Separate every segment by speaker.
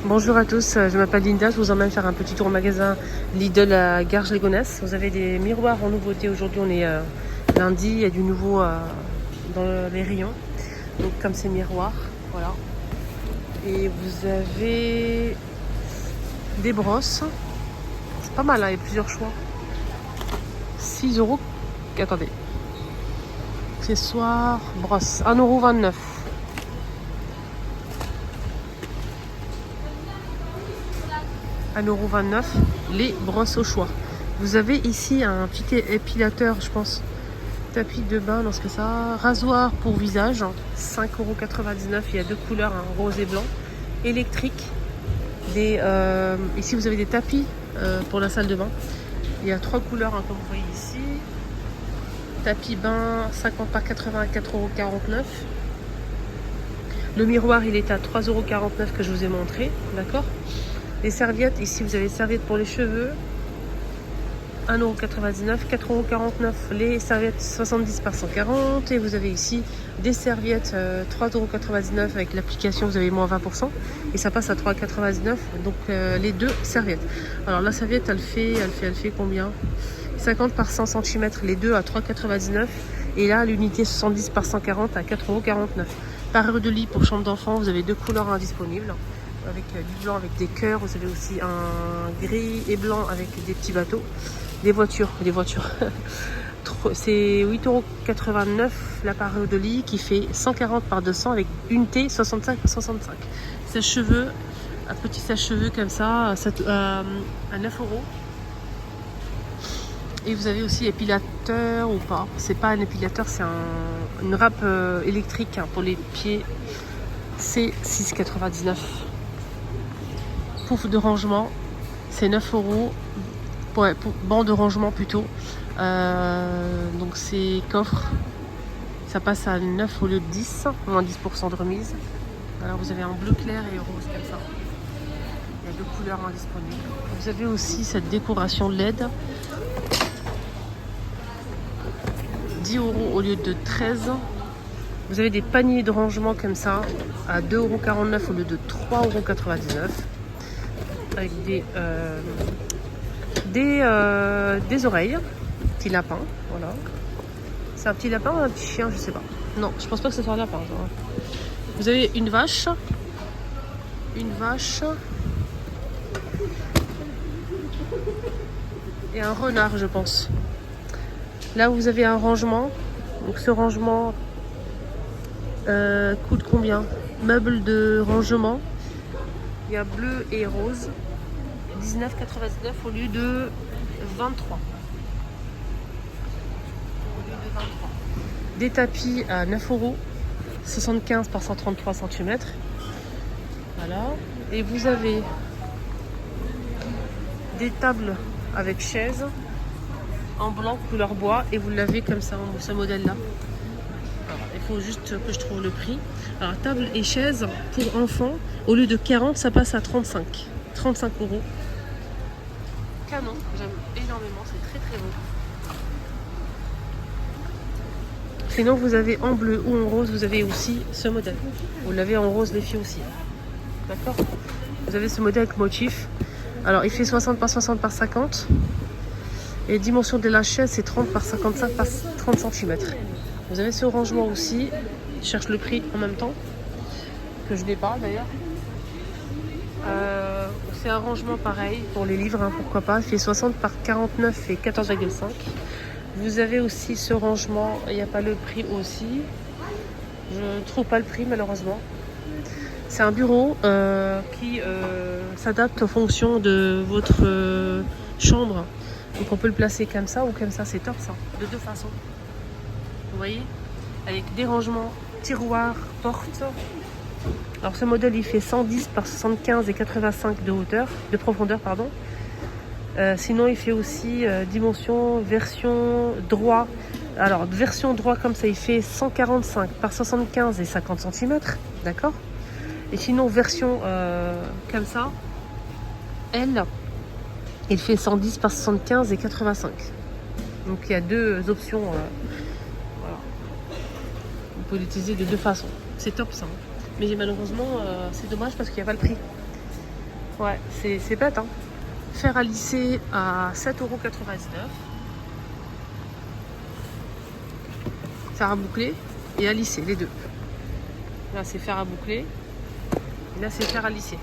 Speaker 1: Bonjour à tous, je m'appelle Linda, je vous emmène faire un petit tour au magasin Lidl à Garges-les-Gonesse. Vous avez des miroirs en nouveauté, aujourd'hui on est lundi, il y a du nouveau dans les rayons. Donc comme ces miroirs, voilà. Et vous avez des brosses, c'est pas mal, hein, il y a plusieurs choix. 6 euros, attendez. Accessoires, brosse, 1,29 €. 1,29 €, les brosses au choix. Vous avez ici un petit épilateur, je pense. Tapis de bain, non, ce que ça. Rasoir pour visage, 5,99 €. Il y a deux couleurs, hein, rose et blanc. Électrique. Ici, vous avez des tapis pour la salle de bain. Il y a trois couleurs, hein, comme vous voyez ici. Tapis bain, 50 par 80, 4,49 €. Le miroir, il est à 3,49 € que je vous ai montré. D'accord ? Les serviettes, ici vous avez les serviettes pour les cheveux, 1,99 €, 4,49 €. Les serviettes 70 par 140. Et vous avez ici des serviettes 3,99 € avec l'application, vous avez moins 20%. Et ça passe à 3,99 €. Donc les deux serviettes. Alors la serviette, elle fait combien? 50 par 100 cm, les deux à 3,99 €. Et là, l'unité 70 par 140 à 4,49 €. Parure de lit pour chambre d'enfant, vous avez deux couleurs indisponibles. Avec du blanc avec des cœurs, vous avez aussi un gris et blanc avec des petits bateaux. Des voitures. C'est 8,89 € la parure de lit qui fait 140 par 200 avec unité 65 par 65. Sèche-cheveux, un petit sèche-cheveux comme ça à 9 €. Et vous avez aussi épilateur ou pas. C'est pas un épilateur, c'est une râpe électrique, hein, pour les pieds. C'est 6,99 €. Pouf de rangement, c'est 9 €. Pour banc de rangement plutôt. Donc c'est coffre. Ça passe à 9 au lieu de 10, moins 10% de remise. Alors vous avez un bleu clair et rose comme ça. Il y a deux couleurs indisponibles. Vous avez aussi cette décoration LED. 10 € au lieu de 13. Vous avez des paniers de rangement comme ça à 2,49 € au lieu de 3,99 €. Avec des oreilles, petit lapin, voilà. C'est un petit lapin ou un petit chien, je sais pas. Non, je pense pas que ce soit un lapin. Genre. Vous avez une vache et un renard, je pense. Là, vous avez un rangement. Donc ce rangement coûte combien? Meuble de rangement. Il y a bleu et rose. 19,99 € au lieu de 23. Des tapis à 9 €, 75 par 133 cm. Voilà. Et vous avez des tables avec chaise en blanc couleur bois et vous l'avez comme ça, ce modèle-là. Il faut juste que je trouve le prix. Alors table et chaise pour enfants, au lieu de 40, ça passe à 35 €. Canon, j'aime énormément, c'est très très beau. Sinon vous avez en bleu ou en rose, vous avez aussi ce modèle. Vous l'avez en rose les filles aussi. D'accord? Vous avez ce modèle avec motif. Alors il fait 60 par 60 par 50. Et dimension de la chaise c'est 30 par 55 par 30 cm. Vous avez ce rangement aussi. Je cherche le prix en même temps. Que je n'ai pas d'ailleurs. C'est un rangement pareil pour les livres, hein, pourquoi pas. Il fait 60 par 49 et 14,5. Vous avez aussi ce rangement, il n'y a pas le prix aussi. Je ne trouve pas le prix malheureusement. C'est un bureau qui s'adapte en fonction de votre chambre. Donc on peut le placer comme ça ou comme ça, c'est top ça, de deux façons. Vous voyez, avec des rangements, tiroirs, portes. Alors ce modèle il fait 110 par 75 et 85 de hauteur, de profondeur pardon. Sinon il fait aussi dimension version droit. Alors version droit comme ça il fait 145 par 75 et 50 cm, d'accord. Et sinon version comme ça, L, il fait 110 par 75 et 85. Donc il y a deux options. Voilà. Vous pouvez l'utiliser de deux façons. C'est top ça. Mais malheureusement, c'est dommage parce qu'il n'y a pas le prix. Ouais, c'est bête, hein. Fer à lisser à 7,99 €. Fer à boucler et à lisser, les deux. Là, c'est fer à boucler. Et là, c'est fer à lisser.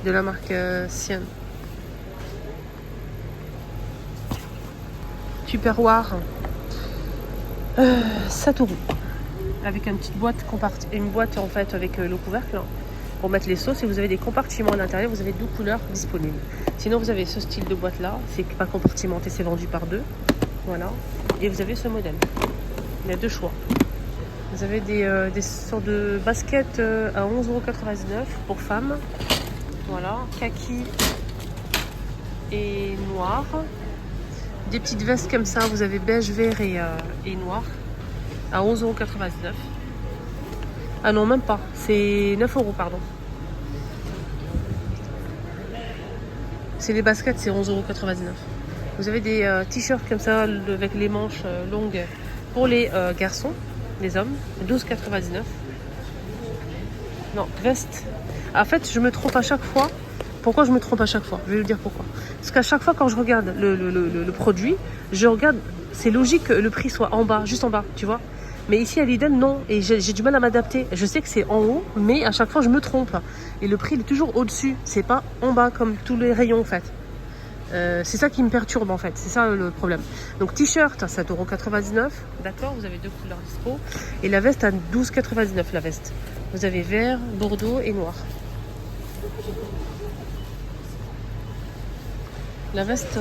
Speaker 1: De la marque Sian. Tupperware. 7 €. Avec une petite boîte une boîte en fait avec le couvercle pour mettre les sauces, et vous avez des compartiments à l'intérieur, vous avez 12 couleurs disponibles. Sinon vous avez ce style de boîte là, c'est pas compartimenté, c'est vendu par deux. Voilà. Et vous avez ce modèle. Il y a deux choix. Vous avez des sortes de baskets à 11,99 € pour femmes. Voilà, kaki et noir. Des petites vestes comme ça, vous avez beige, vert et noir à 11,99 €. Ah non, même pas, c'est 9 € pardon. C'est les baskets, c'est 11,99 €. Vous avez des t-shirts comme ça avec les manches longues pour les garçons, les hommes, 12,99 €. Non, veste. En fait, je me trompe à chaque fois. Pourquoi je me trompe à chaque fois? Je vais vous dire pourquoi. Parce qu'à chaque fois quand je regarde le produit, je regarde, c'est logique que le prix soit en bas, juste en bas, tu vois. Mais ici à Lidl, non. Et j'ai du mal à m'adapter. Je sais que c'est en haut, mais à chaque fois je me trompe. Et le prix il est toujours au-dessus. C'est pas en bas comme tous les rayons en fait. C'est ça qui me perturbe en fait. C'est ça le problème. Donc t-shirt à 7,99 €. D'accord, vous avez deux couleurs dispo. Et la veste à 12,99 € la veste. Vous avez vert, bordeaux et noir. La veste,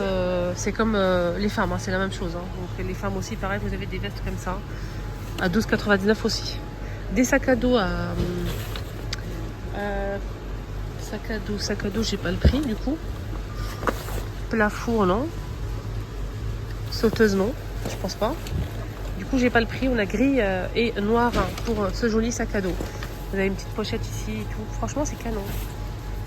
Speaker 1: c'est comme les femmes, hein, c'est la même chose. Hein. Donc les femmes aussi, pareil, vous avez des vestes comme ça, à 12,99 € aussi. Des sacs à dos sac à dos, j'ai pas le prix du coup. Plafond, non. Sauteuse, non, je pense pas. Du coup, j'ai pas le prix. On a gris et noir pour ce joli sac à dos. Vous avez une petite pochette ici et tout. Franchement, c'est canon.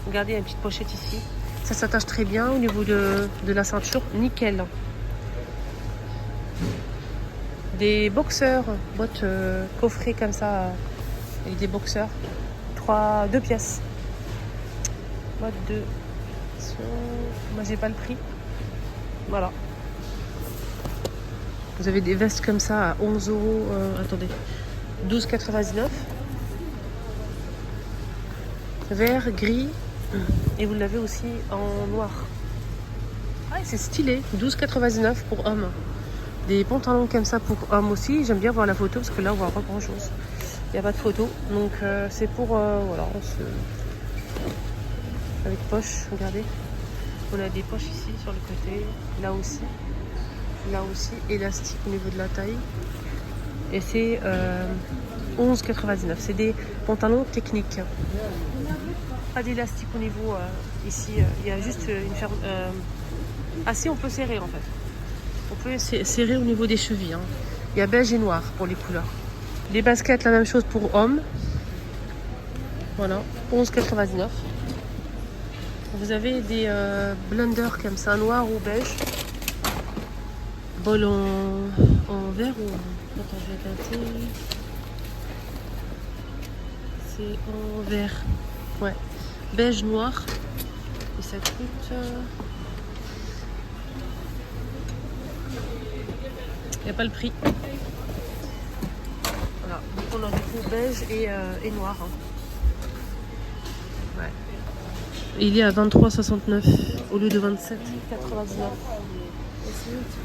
Speaker 1: Regardez, il y a une petite pochette ici. Ça s'attache très bien au niveau de la ceinture, nickel. Des boxeurs, boîte coffret comme ça, avec des boxeurs. 2 pièces. Boîte de... Moi j'ai pas le prix. Voilà. Vous avez des vestes comme ça à 11 €. Attendez. 12,99 €. Vert, gris. Et vous l'avez aussi en noir. Ah, c'est stylé. 12,99 € pour hommes. Des pantalons comme ça pour hommes aussi. J'aime bien voir la photo parce que là on voit pas grand chose. Il n'y a pas de photo. Donc c'est pour voilà. Avec poche, regardez. On a des poches ici sur le côté. Là aussi. Là aussi. Élastique au niveau de la taille. Et c'est 11,99 €. C'est des pantalons techniques. Pas d'élastique au niveau ici. Il y a juste une ferme. Ah si, on peut serrer en fait. On peut serrer au niveau des chevilles. Hein. Il y a beige et noir pour les couleurs. Les baskets, la même chose pour hommes. Voilà, 11,99 €. Vous avez des blenders comme ça, noir ou beige. Bol en vert ou... Attends, je vais regarder. C'est en vert. Ouais. Beige, noir. Et ça coûte... Il n'y a pas le prix. Voilà. Donc on a du coup beige et noir. Hein. Ouais. Il est à 23,69 € au lieu de 27,99 €.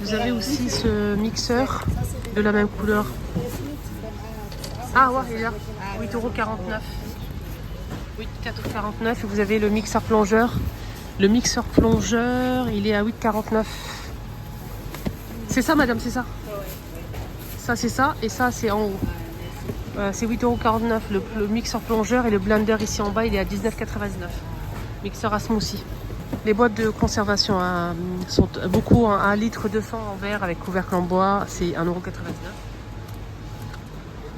Speaker 1: Vous avez aussi ce mixeur de la même couleur. Ah ouais, il est là. 8,49 €. 8,49 €. Et vous avez le mixeur plongeur. Le mixeur plongeur, il est à 8,49 €. C'est ça, madame, c'est ça? Ça, c'est ça. Et ça, c'est en haut. C'est 8,49 € le mixeur plongeur, et le blender ici en bas, il est à 19,99 €. Mixeur à smoothie. Les boîtes de conservation sont beaucoup à 1 litre 200 en verre avec couvercle en bois, c'est 1,99 €.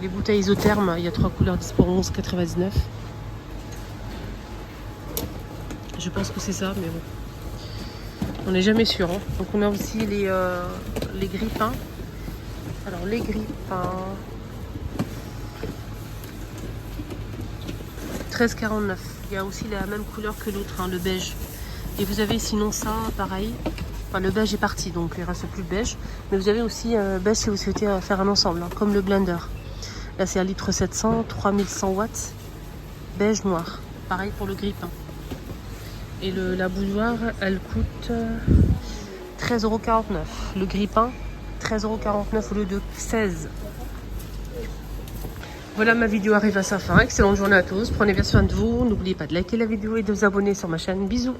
Speaker 1: Les bouteilles isothermes, il y a 3 couleurs dispo, 11,99 €. Je pense que c'est ça, mais bon. On n'est jamais sûr. Hein. Donc on a aussi les grille-pains. Alors les grille-pains. 13,49 €. Il y a aussi la même couleur que l'autre, hein, le beige. Et vous avez sinon ça, pareil. Enfin, le beige est parti, donc il ne reste plus le beige. Mais vous avez aussi beige si vous souhaitez faire un ensemble, hein, comme le blender. Là, c'est 1 litre 700, 3100 watts, beige noir. Pareil pour le grille-pain. Et la bouilloire, elle coûte 13,49 €. Le grille-pain, 13,49 € au lieu de 16 €. Voilà, ma vidéo arrive à sa fin. Excellente journée à tous. Prenez bien soin de vous. N'oubliez pas de liker la vidéo et de vous abonner sur ma chaîne. Bisous.